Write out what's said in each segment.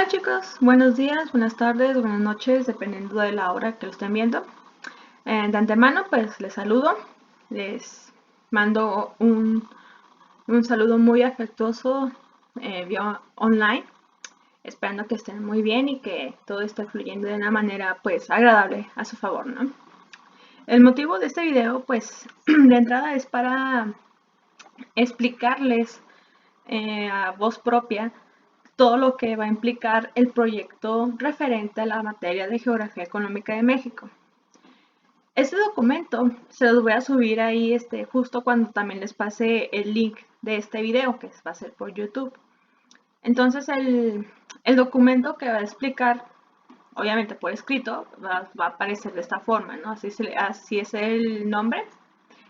Hola chicos, buenos días, buenas tardes, buenas noches, dependiendo de la hora que lo estén viendo. De antemano, pues les saludo, les mando un saludo muy afectuoso vía online, esperando que estén muy bien y que todo esté fluyendo de una manera pues agradable a su favor, ¿no? El motivo de este video, pues de entrada es para explicarles a voz propia todo lo que va a implicar el proyecto referente a la materia de Geografía Económica de México. Este documento se los voy a subir ahí justo cuando también les pase el link de este video, que va a ser por YouTube. Entonces el documento que va a explicar, obviamente por escrito, va a aparecer de esta forma, ¿no? Así es el nombre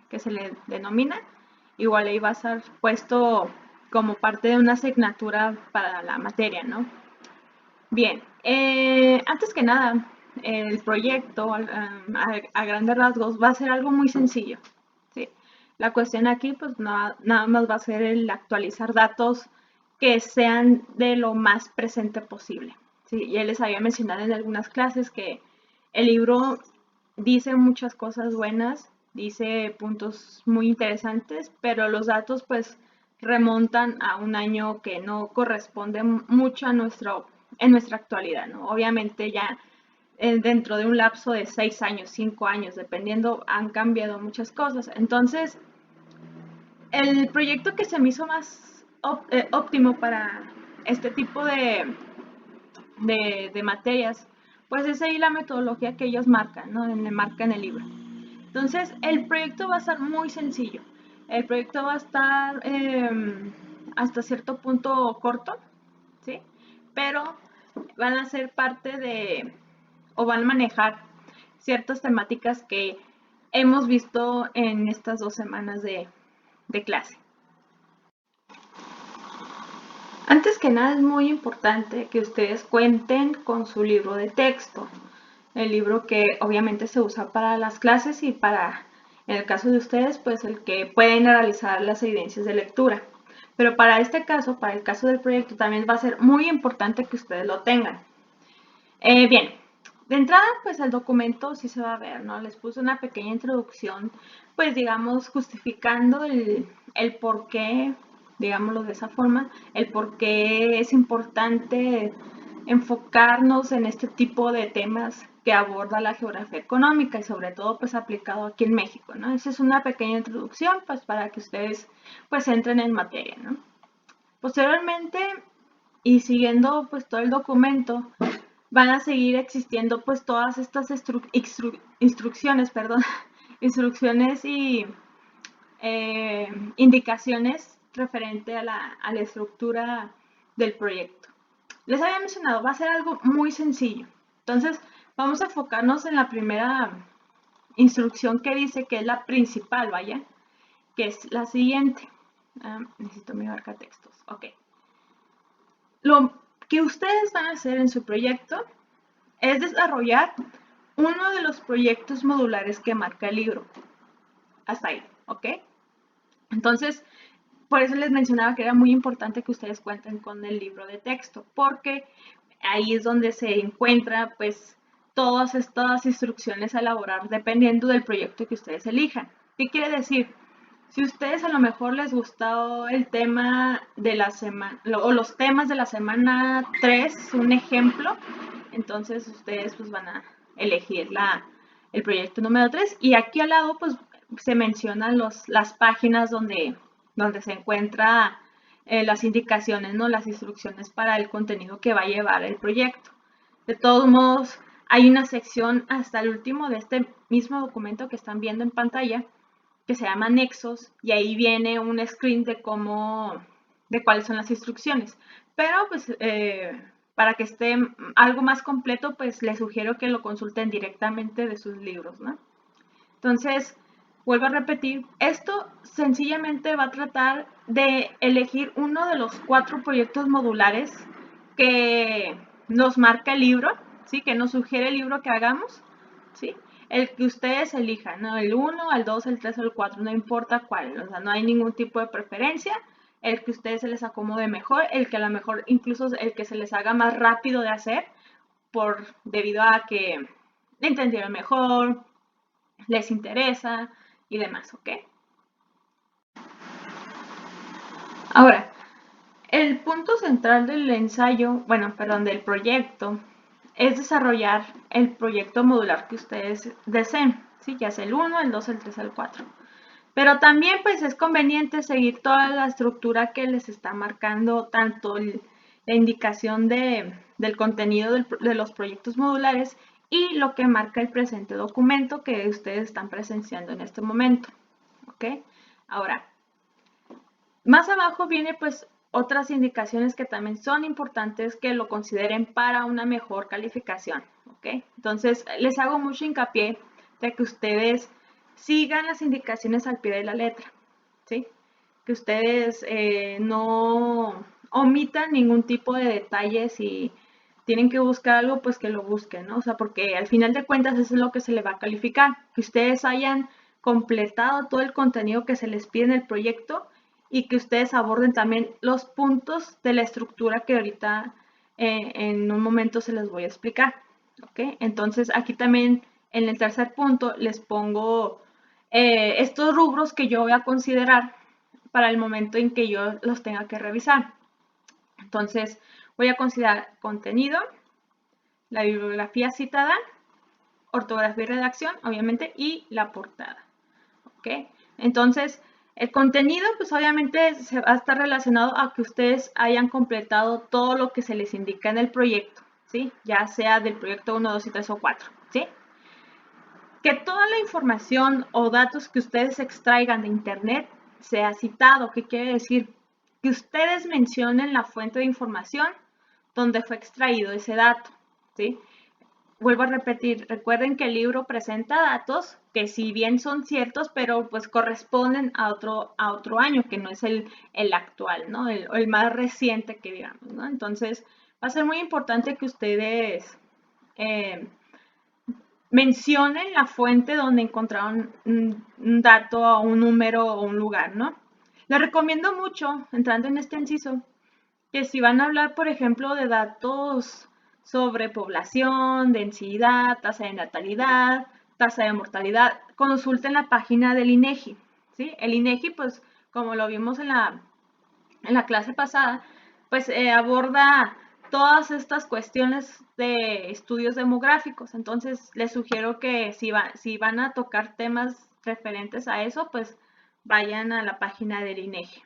que se le denomina. Igual ahí va a estar puesto como parte de una asignatura para la materia, ¿no? Bien, antes que nada, el proyecto a grandes rasgos va a ser algo muy sencillo, ¿sí? La cuestión aquí, pues nada más va a ser el actualizar datos que sean de lo más presente posible, ¿sí? Ya les había mencionado en algunas clases que el libro dice muchas cosas buenas, dice puntos muy interesantes, pero los datos pues remontan a un año que no corresponde mucho a en nuestra actualidad, ¿no? Obviamente ya dentro de un lapso de 6 años, 5 años, dependiendo, han cambiado muchas cosas. Entonces, el proyecto que se me hizo más óptimo para este tipo de materias, pues es ahí la metodología que ellos marcan, ¿no? Marcan el libro. Entonces, el proyecto va a ser muy sencillo. El proyecto va a estar hasta cierto punto corto, ¿sí? Pero van a ser parte o van a manejar ciertas temáticas que hemos visto en estas 2 semanas de clase. Antes que nada es muy importante que ustedes cuenten con su libro de texto, el libro que obviamente se usa para las clases y para, en el caso de ustedes, pues el que pueden realizar las evidencias de lectura. Pero para este caso, para el caso del proyecto, también va a ser muy importante que ustedes lo tengan. Bien, de entrada, pues el documento sí se va a ver, ¿no? Les puse una pequeña introducción, pues digamos, justificando el por qué, digámoslo de esa forma, el por qué es importante enfocarnos en este tipo de temas que aborda la geografía económica y sobre todo pues aplicado aquí en México, ¿no? Esa es una pequeña introducción pues para que ustedes pues entren en materia, ¿no? Posteriormente y siguiendo pues todo el documento van a seguir existiendo pues todas estas instrucciones, perdón, instrucciones y indicaciones referente a la estructura del proyecto. Les había mencionado, va a ser algo muy sencillo. Entonces, vamos a enfocarnos en la primera instrucción que dice que es la principal, vaya, que es la siguiente. Necesito mi marcatextos. Ok. Lo que ustedes van a hacer en su proyecto es desarrollar uno de los proyectos modulares que marca el libro. Hasta ahí, ¿ok? Entonces, por eso les mencionaba que era muy importante que ustedes cuenten con el libro de texto, porque ahí es donde se encuentra, pues, todas estas instrucciones a elaborar dependiendo del proyecto que ustedes elijan. ¿Qué quiere decir? Si ustedes a lo mejor les gustó el tema de la semana, o los temas de la semana 3, un ejemplo, entonces ustedes pues van a elegir el proyecto número 3 y aquí al lado pues se mencionan las páginas donde se encuentra las indicaciones, ¿no? Las instrucciones para el contenido que va a llevar el proyecto. De todos modos, hay una sección hasta el último de este mismo documento que están viendo en pantalla que se llama Nexos y ahí viene un screen de cuáles son las instrucciones. Pero pues para que esté algo más completo, pues les sugiero que lo consulten directamente de sus libros, ¿no? Entonces, vuelvo a repetir, esto sencillamente va a tratar de elegir uno de los 4 proyectos modulares que nos marca el libro, ¿sí? Que nos sugiere el libro que hagamos, ¿sí? El que ustedes elijan, ¿no? El 1, el 2, el 3 o el 4, no importa cuál, o sea, no hay ningún tipo de preferencia. el que a ustedes se les acomode mejor, el que a lo mejor incluso el que se les haga más rápido de hacer, debido a que entendieron mejor, les interesa y demás, ¿ok? Ahora, el punto central del ensayo, bueno, perdón, del proyecto, es desarrollar el proyecto modular que ustedes deseen, ¿sí? Ya sea el 1, el 2, el 3, el 4. Pero también pues es conveniente seguir toda la estructura que les está marcando tanto la indicación del contenido de los proyectos modulares y lo que marca el presente documento que ustedes están presenciando en este momento. ¿Ok? Ahora, más abajo viene pues otras indicaciones que también son importantes que lo consideren para una mejor calificación. ¿Ok? Entonces, les hago mucho hincapié de que ustedes sigan las indicaciones al pie de la letra, ¿sí? Que ustedes no omitan ningún tipo de detalle. Si tienen que buscar algo, pues que lo busquen, ¿no? O sea, porque al final de cuentas eso es lo que se le va a calificar, que ustedes hayan completado todo el contenido que se les pide en el proyecto y que ustedes aborden también los puntos de la estructura que ahorita en un momento se les voy a explicar, ¿ok? Entonces aquí también en el tercer punto les pongo estos rubros que yo voy a considerar para el momento en que yo los tenga que revisar. Entonces voy a considerar contenido, la bibliografía citada, ortografía y redacción, obviamente, y la portada. ¿Ok? Entonces, el contenido, pues obviamente se va a estar relacionado a que ustedes hayan completado todo lo que se les indica en el proyecto, ¿sí? Ya sea del proyecto 1, 2 y 3 o 4, ¿sí? Que toda la información o datos que ustedes extraigan de Internet sea citado. ¿Qué quiere decir? Que ustedes mencionen la fuente de información donde fue extraído ese dato, ¿sí? Vuelvo a repetir, recuerden que el libro presenta datos que si bien son ciertos, pero pues corresponden a otro año, que no es el actual, ¿no? El más reciente que digamos, ¿no? Entonces, va a ser muy importante que ustedes mencionen la fuente donde encontraron un dato o un número o un lugar, ¿no? Les recomiendo mucho, entrando en este inciso, que si van a hablar, por ejemplo, de datos sobre población, densidad, tasa de natalidad, tasa de mortalidad, consulten la página del INEGI, ¿sí? El INEGI, pues, como lo vimos en la clase pasada, pues aborda todas estas cuestiones de estudios demográficos. Entonces, les sugiero que si van a tocar temas referentes a eso, pues vayan a la página del INEGI.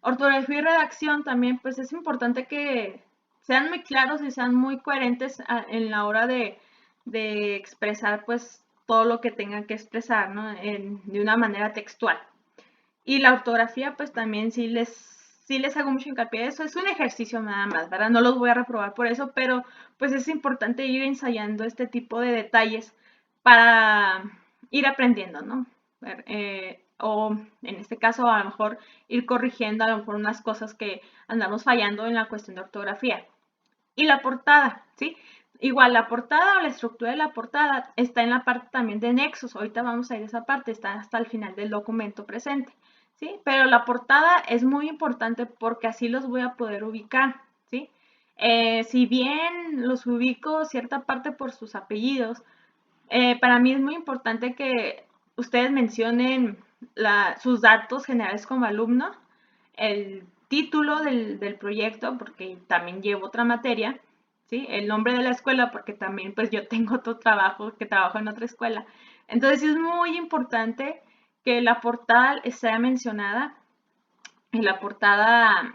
Ortografía y redacción también, pues es importante que sean muy claros y sean muy coherentes en la hora de expresar pues todo lo que tengan que expresar, ¿no? De una manera textual. Y la ortografía pues también sí les hago mucho hincapié a eso. Es un ejercicio nada más, ¿verdad? No los voy a reprobar por eso, pero pues es importante ir ensayando este tipo de detalles para ir aprendiendo, ¿no? O en este caso a lo mejor ir corrigiendo a lo mejor unas cosas que andamos fallando en la cuestión de ortografía. Y la portada, ¿sí? Igual la portada o la estructura de la portada está en la parte también de nexos. Ahorita vamos a ir a esa parte, está hasta el final del documento presente, ¿sí? Pero la portada es muy importante porque así los voy a poder ubicar, ¿sí? Si bien los ubico cierta parte por sus apellidos, para mí es muy importante que ustedes mencionen sus datos generales como alumno, el título del proyecto, porque también llevo otra materia, ¿sí? El nombre de la escuela, porque también pues yo tengo otro trabajo, que trabajo en otra escuela. Entonces es muy importante que la portada sea mencionada. Y la portada,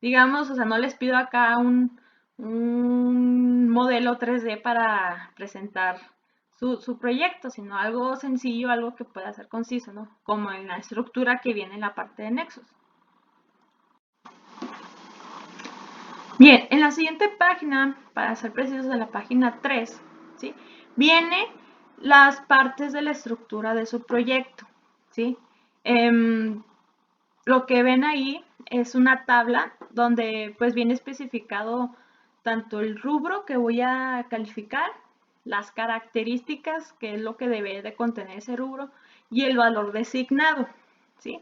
digamos, o sea, no les pido acá un modelo 3D para presentar su proyecto, sino algo sencillo, algo que pueda ser conciso, ¿no? Como en la estructura que viene en la parte de nexos. Bien, en la siguiente página, para ser precisos, en la página 3, ¿sí? Viene las partes de la estructura de su proyecto, ¿sí? Lo que ven ahí es una tabla donde pues viene especificado tanto el rubro que voy a calificar, las características, que es lo que debe de contener ese rubro, y el valor designado, ¿sí?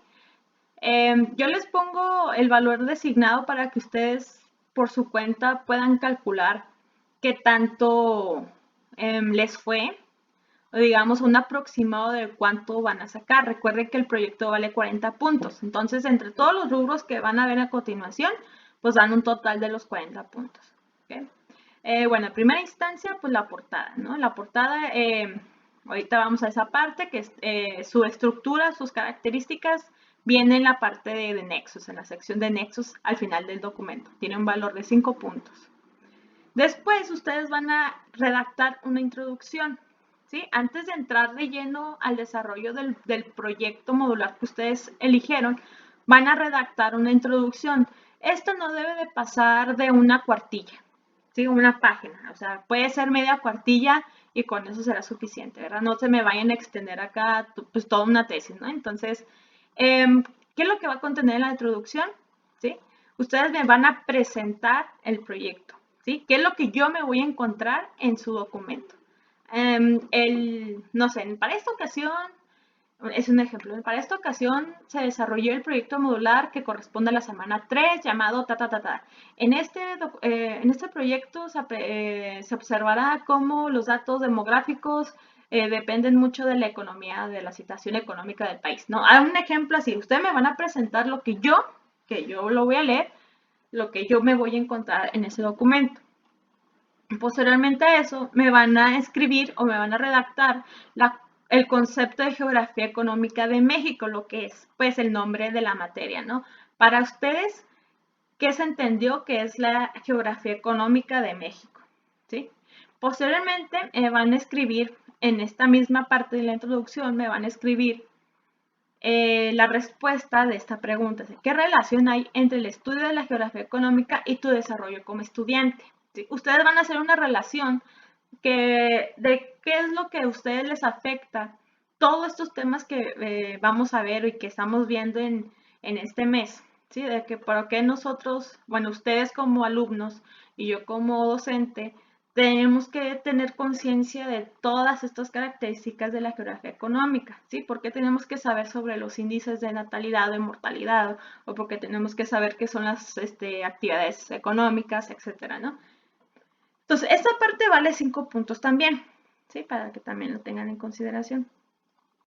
Yo les pongo el valor designado para que ustedes por su cuenta puedan calcular qué tanto les fue, o digamos un aproximado de cuánto van a sacar. Recuerden que el proyecto vale 40 puntos, entonces entre todos los rubros que van a ver a continuación, pues dan un total de los 40 puntos. ¿Okay? Bueno, en primera instancia, pues la portada, ¿no? La portada, ahorita vamos a esa parte, que es su estructura, sus características, viene en la parte de nexos, en la sección de nexos al final del documento. Tiene un valor de 5 puntos. Después, ustedes van a redactar una introducción, ¿sí? Antes de entrar de lleno al desarrollo del proyecto modular que ustedes eligieron, van a redactar una introducción. Esto no debe de pasar de una cuartilla, ¿sí? Una página, o sea, puede ser media cuartilla y con eso será suficiente, ¿verdad? No se me vayan a extender acá pues toda una tesis, ¿no? Entonces, ¿qué es lo que va a contener en la introducción? ¿Sí? Ustedes me van a presentar el proyecto, ¿sí? ¿Qué es lo que yo me voy a encontrar en su documento? No sé, para esta ocasión es un ejemplo. Para esta ocasión se desarrolló el proyecto modular que corresponde a la semana 3 llamado ta, ta, ta, ta. En este proyecto se observará cómo los datos demográficos dependen mucho de la economía, de la situación económica del país. ¿No? A un ejemplo así, ustedes me van a presentar lo que yo lo voy a leer, lo que yo me voy a encontrar en ese documento. Posteriormente a eso, me van a escribir o me van a redactar el concepto de geografía económica de México, lo que es pues el nombre de la materia, ¿no? Para ustedes, ¿qué se entendió que es la geografía económica de México? ¿Sí? Posteriormente van a escribir, en esta misma parte de la introducción, me van a escribir la respuesta de esta pregunta. ¿Qué relación hay entre el estudio de la geografía económica y tu desarrollo como estudiante? ¿Sí? Ustedes van a hacer una relación de qué es lo que a ustedes les afecta, todos estos temas que vamos a ver y que estamos viendo en este mes, ¿sí? De que por qué nosotros, bueno, ustedes como alumnos y yo como docente, tenemos que tener conciencia de todas estas características de la geografía económica, ¿sí? Porque tenemos que saber sobre los índices de natalidad o de mortalidad, o porque tenemos que saber qué son las actividades económicas, etcétera, ¿no? Entonces, esta parte vale 5 puntos también, ¿sí? Para que también lo tengan en consideración.